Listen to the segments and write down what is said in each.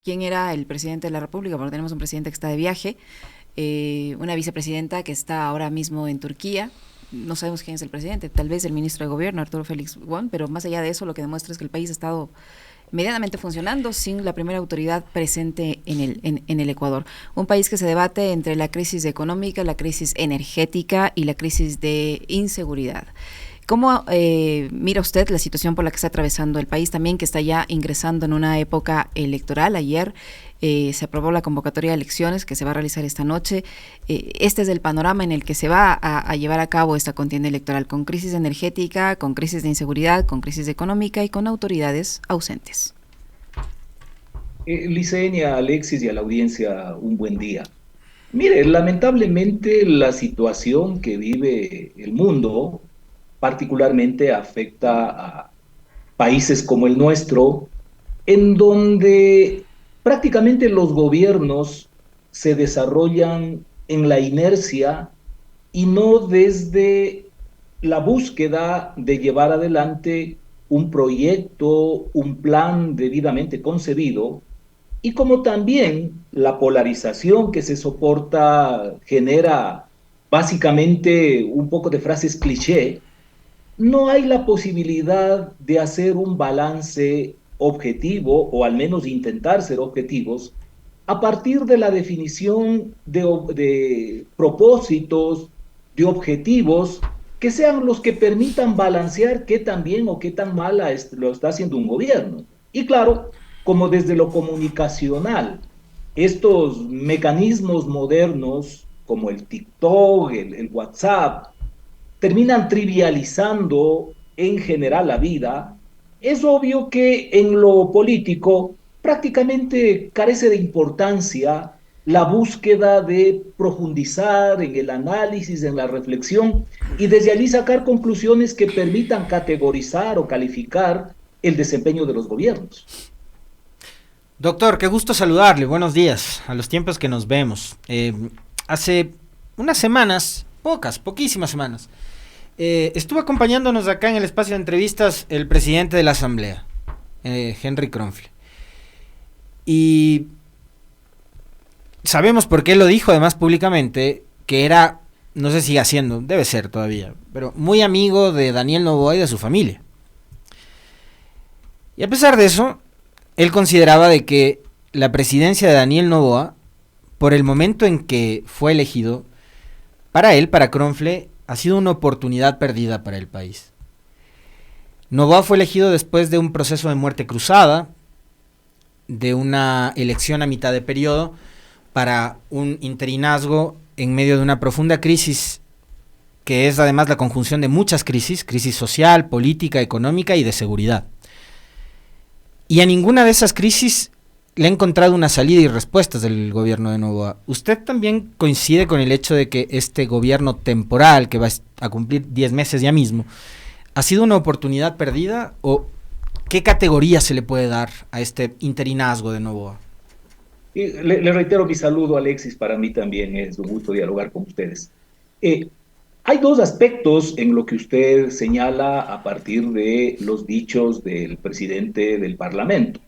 quién era el presidente de la República, porque tenemos un presidente que está de viaje, una vicepresidenta que está ahora mismo en Turquía. No sabemos quién es el presidente, tal vez el ministro de Gobierno, Arturo Félix Gon, pero más allá de eso, lo que demuestra es que el país ha estado medianamente funcionando sin la primera autoridad presente en el Ecuador. Un país que se debate entre la crisis económica, la crisis energética y la crisis de inseguridad. ¿Cómo mira usted la situación por la que está atravesando el país también, que está ya ingresando en una época electoral? Ayer se aprobó la convocatoria de elecciones que se va a realizar esta noche. Este es el panorama en el que se va a llevar a cabo esta contienda electoral, con crisis energética, con crisis de inseguridad, con crisis económica y con autoridades ausentes. Licenia, Alexis y a la audiencia, un buen día. Mire, lamentablemente la situación que vive el mundo particularmente afecta a países como el nuestro, en donde prácticamente los gobiernos se desarrollan en la inercia y no desde la búsqueda de llevar adelante un proyecto, un plan debidamente concebido, y como también la polarización que se soporta genera básicamente un poco de frases cliché, no hay la posibilidad de hacer un balance objetivo, o al menos intentar ser objetivos, a partir de la definición de propósitos, de objetivos, que sean los que permitan balancear qué tan bien o qué tan mal lo está haciendo un gobierno. Y claro, como desde lo comunicacional, estos mecanismos modernos como el TikTok, el WhatsApp, terminan trivializando en general la vida, es obvio que en lo político prácticamente carece de importancia la búsqueda de profundizar en el análisis, en la reflexión y desde allí sacar conclusiones que permitan categorizar o calificar el desempeño de los gobiernos. Doctor, qué gusto saludarle. Buenos días. A los tiempos que nos vemos. Hace unas semanas, poquísimas semanas, estuvo acompañándonos acá en el espacio de entrevistas el presidente de la Asamblea, Henry Kronfle. Y sabemos por qué lo dijo además públicamente, que era, no sé si sigue siendo, debe ser todavía, pero muy amigo de Daniel Noboa y de su familia. Y a pesar de eso, él consideraba de que la presidencia de Daniel Noboa, por el momento en que fue elegido, para él, para Kronfle, ha sido una oportunidad perdida para el país. Noboa fue elegido después de un proceso de muerte cruzada, de una elección a mitad de periodo, para un interinazgo en medio de una profunda crisis, que es además la conjunción de muchas crisis social, política, económica y de seguridad. Y a ninguna de esas crisis le ha encontrado una salida y respuestas del gobierno de Noboa. ¿Usted también coincide con el hecho de que este gobierno temporal, que va a cumplir 10 meses ya mismo, ha sido una oportunidad perdida? ¿O qué categoría se le puede dar a este interinazgo de Noboa? Y le reitero mi saludo, Alexis, para mí también es un gusto dialogar con ustedes. Eh, Hay dos aspectos en lo que usted señala a partir de los dichos del presidente del Parlamento.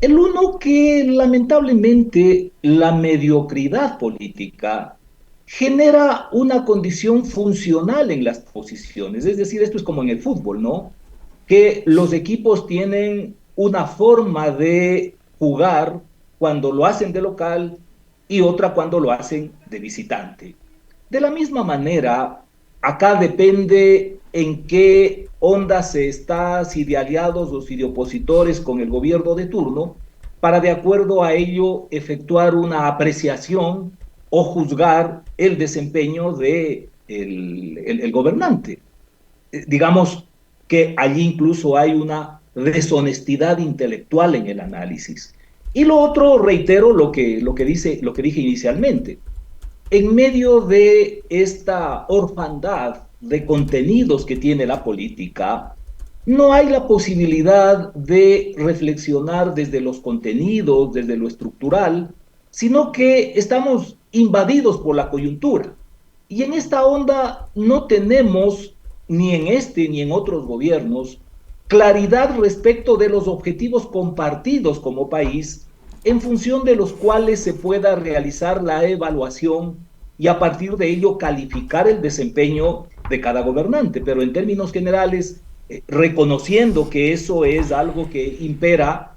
El uno, que lamentablemente la mediocridad política genera una condición funcional en las posiciones. Es decir, esto es como en el fútbol, ¿no? Que los equipos tienen una forma de jugar cuando lo hacen de local y otra cuando lo hacen de visitante. De la misma manera, acá depende en qué onda se está, si de aliados o si de opositores con el gobierno de turno, para de acuerdo a ello efectuar una apreciación o juzgar el desempeño de el gobernante. Digamos que allí incluso hay una deshonestidad intelectual en el análisis. Y lo otro, reitero lo que dije inicialmente, en medio de esta orfandad de contenidos que tiene la política, no hay la posibilidad de reflexionar desde los contenidos, desde lo estructural, sino que estamos invadidos por la coyuntura. Y en esta onda no tenemos, ni en este ni en otros gobiernos, claridad respecto de los objetivos compartidos como país en función de los cuales se pueda realizar la evaluación y a partir de ello calificar el desempeño de cada gobernante. Pero en términos generales, reconociendo que eso es algo que impera,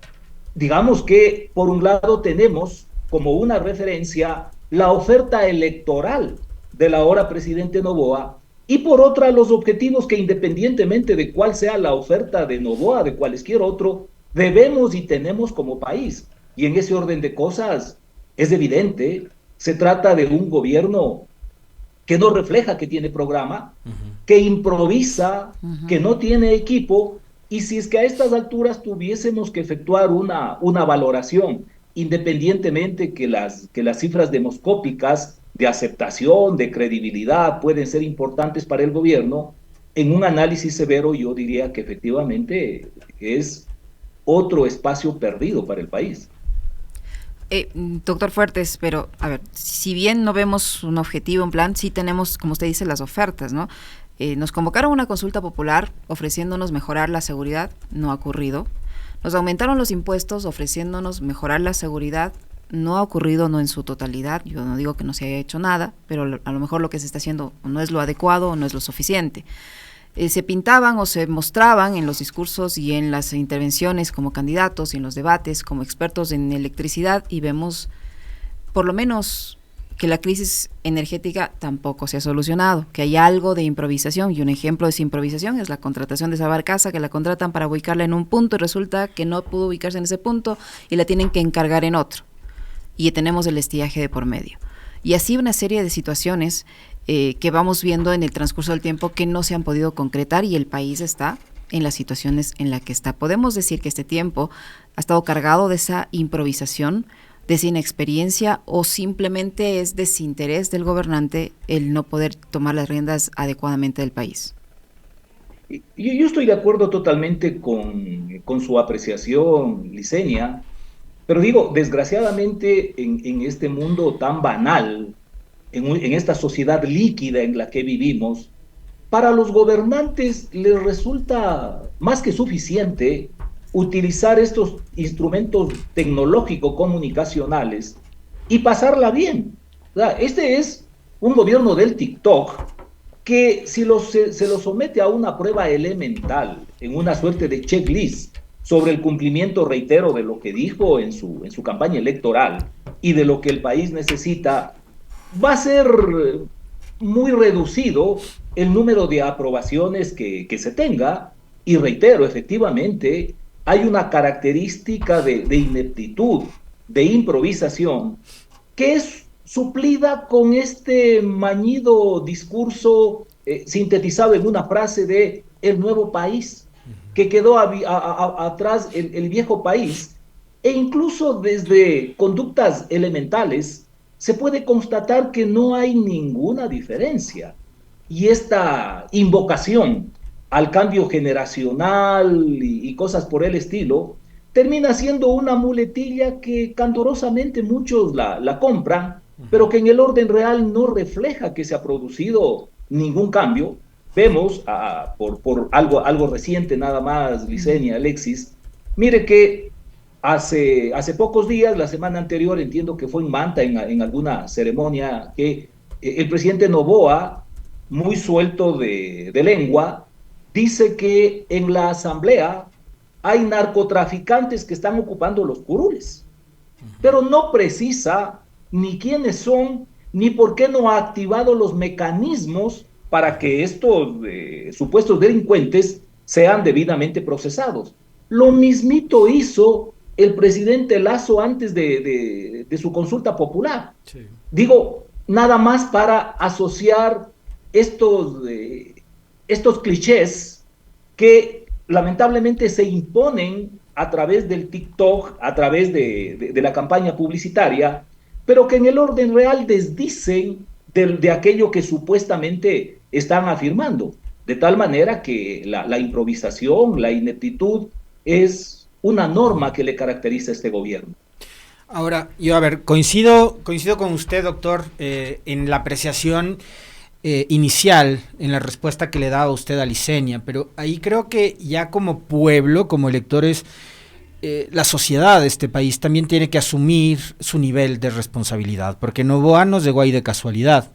digamos que por un lado tenemos como una referencia la oferta electoral del ahora presidente Noboa, y por otra los objetivos que, independientemente de cuál sea la oferta de Noboa, de cualquier otro, debemos y tenemos como país. Y en ese orden de cosas es evidente, se trata de un gobierno que no refleja que tiene programa, que improvisa, que no tiene equipo, y si es que a estas alturas tuviésemos que efectuar una valoración, independientemente que las cifras demoscópicas de aceptación, de credibilidad, pueden ser importantes para el gobierno, en un análisis severo yo diría que efectivamente es otro espacio perdido para el país. Doctor Fuertes, pero a ver, si bien no vemos un objetivo, un plan, sí tenemos, como usted dice, las ofertas, ¿no? Nos convocaron a una consulta popular ofreciéndonos mejorar la seguridad, no ha ocurrido. Nos aumentaron los impuestos ofreciéndonos mejorar la seguridad, no ha ocurrido, no en su totalidad. Yo no digo que no se haya hecho nada, pero a lo mejor lo que se está haciendo no es lo adecuado o no es lo suficiente. Se pintaban o se mostraban en los discursos y en las intervenciones como candidatos y en los debates como expertos en electricidad, y vemos por lo menos que la crisis energética tampoco se ha solucionado, que hay algo de improvisación, y un ejemplo de esa improvisación es la contratación de esa barcaza, que la contratan para ubicarla en un punto y resulta que no pudo ubicarse en ese punto y la tienen que encargar en otro, y tenemos el estiaje de por medio. Y así una serie de situaciones que vamos viendo en el transcurso del tiempo que no se han podido concretar, y el país está en las situaciones en las que está. Podemos decir que este tiempo ha estado cargado de esa improvisación, de esa inexperiencia, o simplemente es desinterés del gobernante el no poder tomar las riendas adecuadamente del país. Yo estoy de acuerdo totalmente con su apreciación, Licenia, pero digo, desgraciadamente en este mundo tan banal, en esta sociedad líquida en la que vivimos, para los gobernantes les resulta más que suficiente utilizar estos instrumentos tecnológico-comunicacionales y pasarla bien. O sea, este es un gobierno del TikTok que si se lo somete a una prueba elemental, en una suerte de checklist sobre el cumplimiento, reitero, de lo que dijo en su campaña electoral y de lo que el país necesita, va a ser muy reducido el número de aprobaciones que se tenga, y reitero, efectivamente, hay una característica de ineptitud, de improvisación, que es suplida con este mañido discurso sintetizado en una frase de el nuevo país, que quedó atrás el viejo país, e incluso desde conductas elementales se puede constatar que no hay ninguna diferencia. Y esta invocación al cambio generacional y cosas por el estilo, termina siendo una muletilla que candorosamente muchos la compran, pero que en el orden real no refleja que se ha producido ningún cambio. Vemos, por algo reciente nada más, Licenia, Alexis, mire que hace pocos días, la semana anterior, entiendo que fue en Manta, en alguna ceremonia, que el presidente Noboa, muy suelto de lengua, dice que en la asamblea hay narcotraficantes que están ocupando los curules, pero no precisa ni quiénes son, ni por qué no ha activado los mecanismos para que estos supuestos delincuentes sean debidamente procesados. Lo mismito hizo el presidente Lasso antes de su consulta popular. Sí. Digo, nada más para asociar estos clichés que lamentablemente se imponen a través del TikTok, a través de la campaña publicitaria, pero que en el orden real desdicen de aquello que supuestamente están afirmando, de tal manera que la improvisación, la ineptitud es una norma que le caracteriza a este gobierno. Ahora, yo coincido con usted, doctor, en la apreciación inicial, en la respuesta que le daba usted a Licenia, pero ahí creo que ya como pueblo, como electores, la sociedad de este país también tiene que asumir su nivel de responsabilidad, porque Noboa no llegó ahí de casualidad.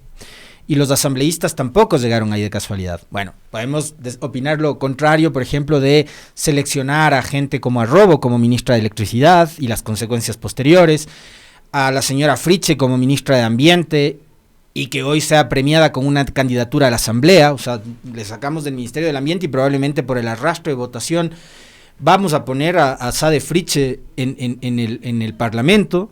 Y los asambleístas tampoco llegaron ahí de casualidad. Bueno, podemos opinar lo contrario, por ejemplo, de seleccionar a gente como Arrobo como ministra de Electricidad y las consecuencias posteriores, a la señora Fritzsche como ministra de Ambiente y que hoy sea premiada con una candidatura a la Asamblea. O sea, le sacamos del Ministerio del Ambiente y probablemente por el arrastre de votación vamos a poner a Sade Fritzsche en el Parlamento.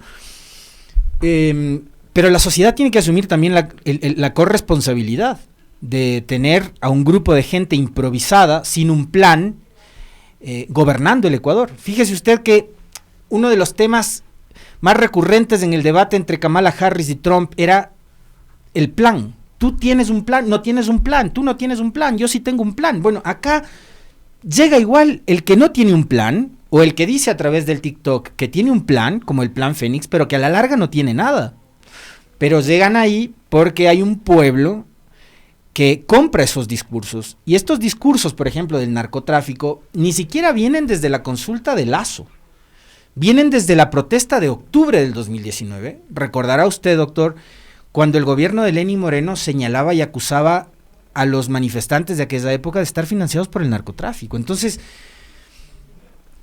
Pero la sociedad tiene que asumir también la corresponsabilidad de tener a un grupo de gente improvisada, sin un plan, gobernando el Ecuador. Fíjese usted que uno de los temas más recurrentes en el debate entre Kamala Harris y Trump era el plan. Tú tienes un plan, no tienes un plan, tú no tienes un plan, yo sí tengo un plan. Bueno, acá llega igual el que no tiene un plan, o el que dice a través del TikTok que tiene un plan, como el plan Fénix, pero que a la larga no tiene nada. Pero llegan ahí porque hay un pueblo que compra esos discursos. Y estos discursos, por ejemplo, del narcotráfico, ni siquiera vienen desde la consulta de Lasso. Vienen desde la protesta de octubre del 2019. Recordará usted, doctor, cuando el gobierno de Lenín Moreno señalaba y acusaba a los manifestantes de aquella época de estar financiados por el narcotráfico. Entonces,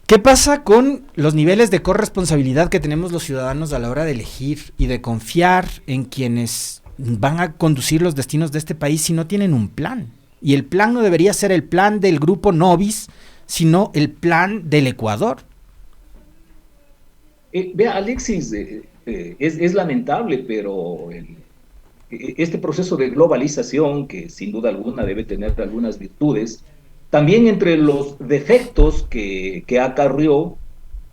¿qué pasa con los niveles de corresponsabilidad que tenemos los ciudadanos a la hora de elegir y de confiar en quienes van a conducir los destinos de este país si no tienen un plan? Y el plan no debería ser el plan del grupo Novis, sino el plan del Ecuador. Vea, Alexis, es lamentable, pero este proceso de globalización, que sin duda alguna debe tener algunas virtudes, también entre los defectos que acarrió,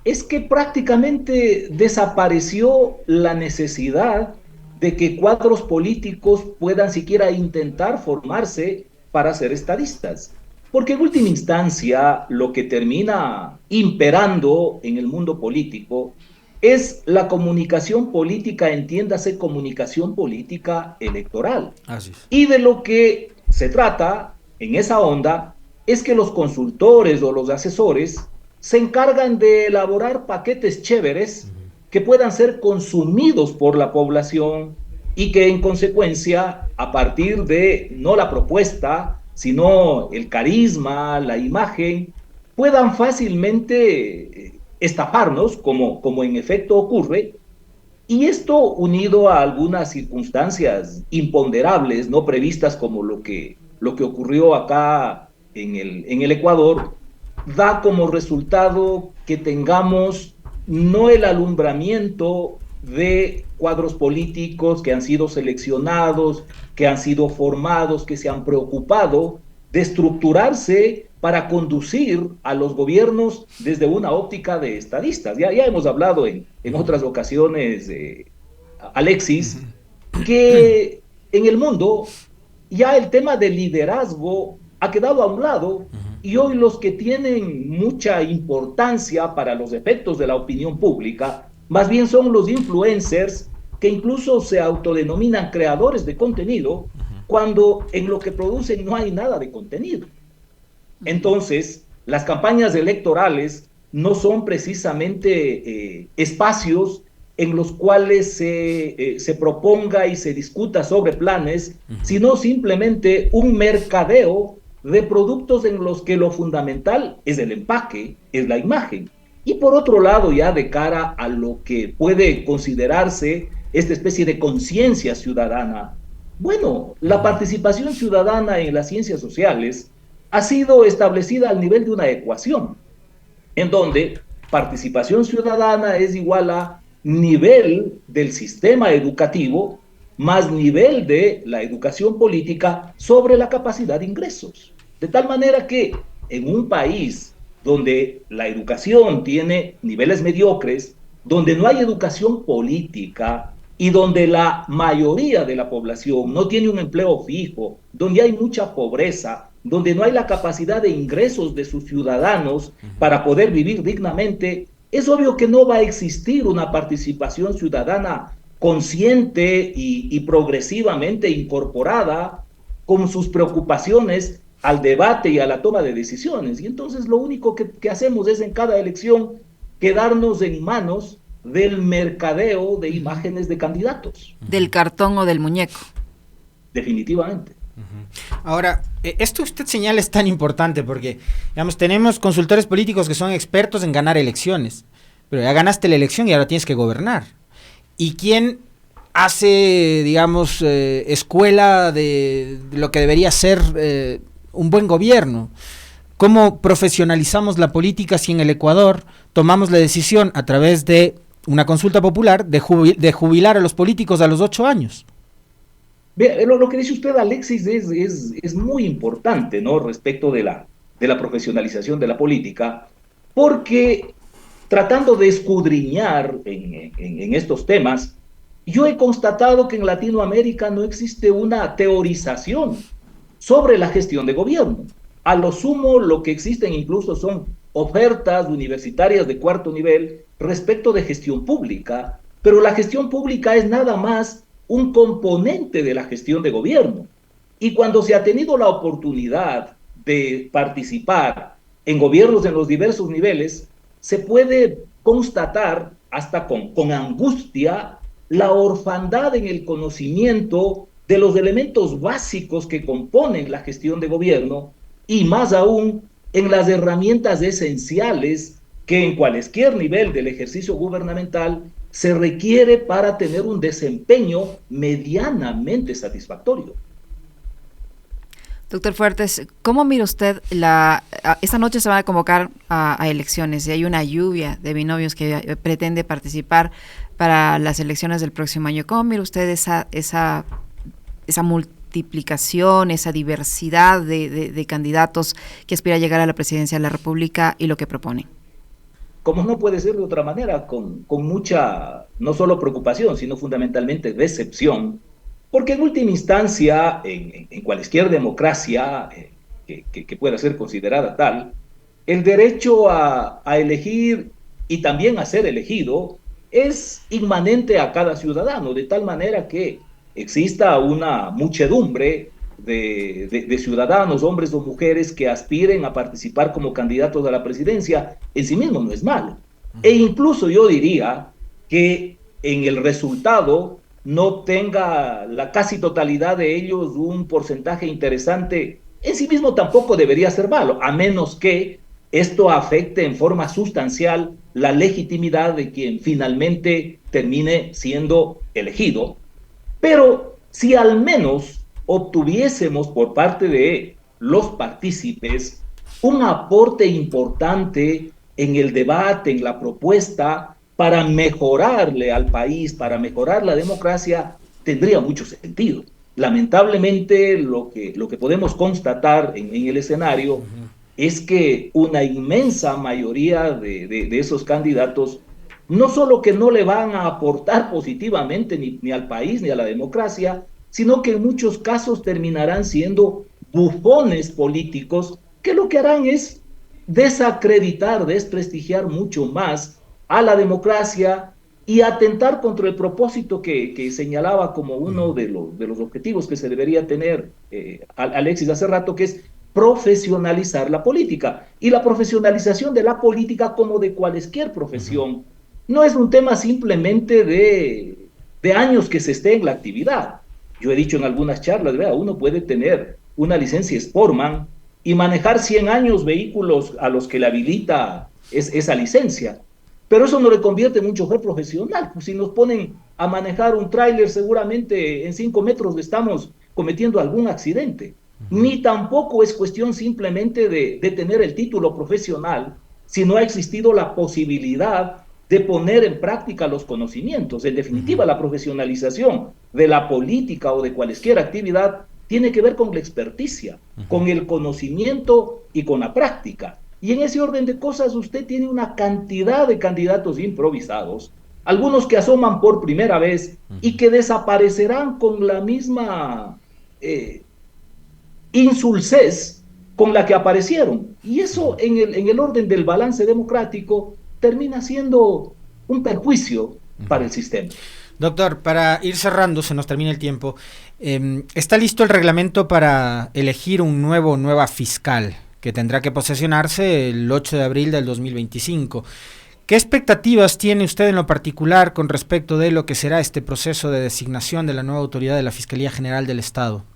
es que prácticamente desapareció la necesidad de que cuadros políticos puedan siquiera intentar formarse para ser estadistas. Porque en última instancia, lo que termina imperando en el mundo político es la comunicación política, entiéndase comunicación política electoral. Así es. Y de lo que se trata en esa onda es que los consultores o los asesores se encargan de elaborar paquetes chéveres que puedan ser consumidos por la población y que en consecuencia, a partir de no la propuesta, sino el carisma, la imagen, puedan fácilmente estafarnos, como en efecto ocurre. Y esto, unido a algunas circunstancias imponderables, no previstas, como lo que ocurrió acá en el Ecuador, da como resultado que tengamos no el alumbramiento de cuadros políticos que han sido seleccionados, que han sido formados, que se han preocupado de estructurarse para conducir a los gobiernos desde una óptica de estadistas. Ya hemos hablado en otras ocasiones, Alexis, que en el mundo ya el tema del liderazgo ha quedado a un lado, y hoy los que tienen mucha importancia para los efectos de la opinión pública, más bien son los influencers, que incluso se autodenominan creadores de contenido, cuando en lo que producen no hay nada de contenido. Entonces, las campañas electorales no son precisamente espacios en los cuales se proponga y se discuta sobre planes, sino simplemente un mercadeo de productos en los que lo fundamental es el empaque, es la imagen. Y por otro lado, ya de cara a lo que puede considerarse esta especie de conciencia ciudadana, bueno, la participación ciudadana en las ciencias sociales ha sido establecida al nivel de una ecuación, en donde participación ciudadana es igual a nivel del sistema educativo más nivel de la educación política sobre la capacidad de ingresos. De tal manera que en un país donde la educación tiene niveles mediocres, donde no hay educación política y donde la mayoría de la población no tiene un empleo fijo, donde hay mucha pobreza, donde no hay la capacidad de ingresos de sus ciudadanos para poder vivir dignamente, es obvio que no va a existir una participación ciudadana consciente y progresivamente incorporada con sus preocupaciones al debate y a la toma de decisiones. Y entonces lo único que hacemos es en cada elección quedarnos en manos del mercadeo de imágenes de candidatos. Del cartón o del muñeco. Definitivamente. Ahora, esto que usted señala es tan importante porque, digamos, tenemos consultores políticos que son expertos en ganar elecciones, pero ya ganaste la elección y ahora tienes que gobernar. ¿Y quién hace, digamos, escuela de lo que debería ser un buen gobierno? ¿Cómo profesionalizamos la política si en el Ecuador tomamos la decisión a través de una consulta popular de jubilar a los políticos a los 8 años? Lo que dice usted, Alexis, es muy importante, ¿no? Respecto de la profesionalización de la política, porque tratando de escudriñar en estos temas, yo he constatado que en Latinoamérica no existe una teorización sobre la gestión de gobierno. A lo sumo, lo que existen incluso son ofertas universitarias de cuarto nivel respecto de gestión pública, pero la gestión pública es nada más un componente de la gestión de gobierno. Y cuando se ha tenido la oportunidad de participar en gobiernos en los diversos niveles, se puede constatar hasta con angustia la orfandad en el conocimiento de los elementos básicos que componen la gestión de gobierno y más aún en las herramientas esenciales que en cualquier nivel del ejercicio gubernamental se requiere para tener un desempeño medianamente satisfactorio. Doctor Fuertes, ¿cómo mira usted esta noche se van a convocar a elecciones y hay una lluvia de binomios que pretende participar para las elecciones del próximo año? ¿Cómo mira usted esa multiplicación, esa diversidad de candidatos que aspira a llegar a la presidencia de la República y lo que proponen? Como no puede ser de otra manera, con mucha, no solo preocupación, sino fundamentalmente decepción, porque en última instancia, en cualquier democracia que pueda ser considerada tal, el derecho a elegir y también a ser elegido es inmanente a cada ciudadano, de tal manera que exista una muchedumbre de ciudadanos, hombres o mujeres, que aspiren a participar como candidatos a la presidencia, en sí mismo no es malo. E incluso yo diría que en el resultado no tenga la casi totalidad de ellos un porcentaje interesante, en sí mismo tampoco debería ser malo, a menos que esto afecte en forma sustancial la legitimidad de quien finalmente termine siendo elegido. Pero si al menos obtuviésemos por parte de los partícipes un aporte importante en el debate, en la propuesta, para mejorarle al país, para mejorar la democracia, tendría mucho sentido. Lamentablemente, lo que podemos constatar en el escenario es que una inmensa mayoría de esos candidatos no solo que no le van a aportar positivamente ni al país ni a la democracia, sino que en muchos casos terminarán siendo bufones políticos que lo que harán es desacreditar, desprestigiar mucho más a la democracia y atentar contra el propósito que señalaba como uno de los objetivos que se debería tener Alexis hace rato, que es profesionalizar la política. Y la profesionalización de la política, como de cualquier profesión, no es un tema simplemente de años que se esté en la actividad. Yo he dicho en algunas charlas, vea, uno puede tener una licencia Sportman y manejar 100 años vehículos a los que le habilita esa licencia, pero eso no le convierte en un chofer profesional. Pues si nos ponen a manejar un tráiler, seguramente en 5 metros le estamos cometiendo algún accidente. Ni tampoco es cuestión simplemente de tener el título profesional, si no ha existido la posibilidad de poner en práctica los conocimientos. En definitiva, la profesionalización de la política o de cualquier actividad tiene que ver con la experticia, con el conocimiento y con la práctica. Y en ese orden de cosas usted tiene una cantidad de candidatos improvisados, algunos que asoman por primera vez y que desaparecerán con la misma insulsez con la que aparecieron. Y eso en el orden del balance democrático termina siendo un perjuicio para el sistema. Doctor, para ir cerrando, se nos termina el tiempo. ¿Está listo el reglamento para elegir un nueva fiscal que tendrá que posesionarse el 8 de abril del 2025? ¿Qué expectativas tiene usted en lo particular con respecto de lo que será este proceso de designación de la nueva autoridad de la Fiscalía General del Estado?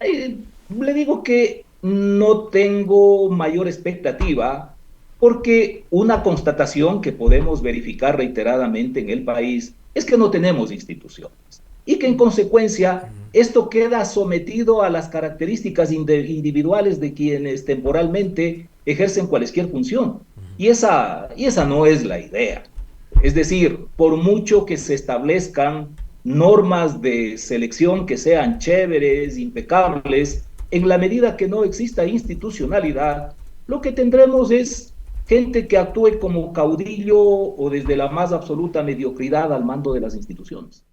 Le digo que no tengo mayor expectativa porque una constatación que podemos verificar reiteradamente en el país es que no tenemos instituciones y que en consecuencia esto queda sometido a las características individuales de quienes temporalmente ejercen cualquier función. Y esa no es la idea. Es decir, por mucho que se establezcan normas de selección que sean chéveres, impecables, en la medida que no exista institucionalidad, lo que tendremos es gente que actúe como caudillo o desde la más absoluta mediocridad al mando de las instituciones.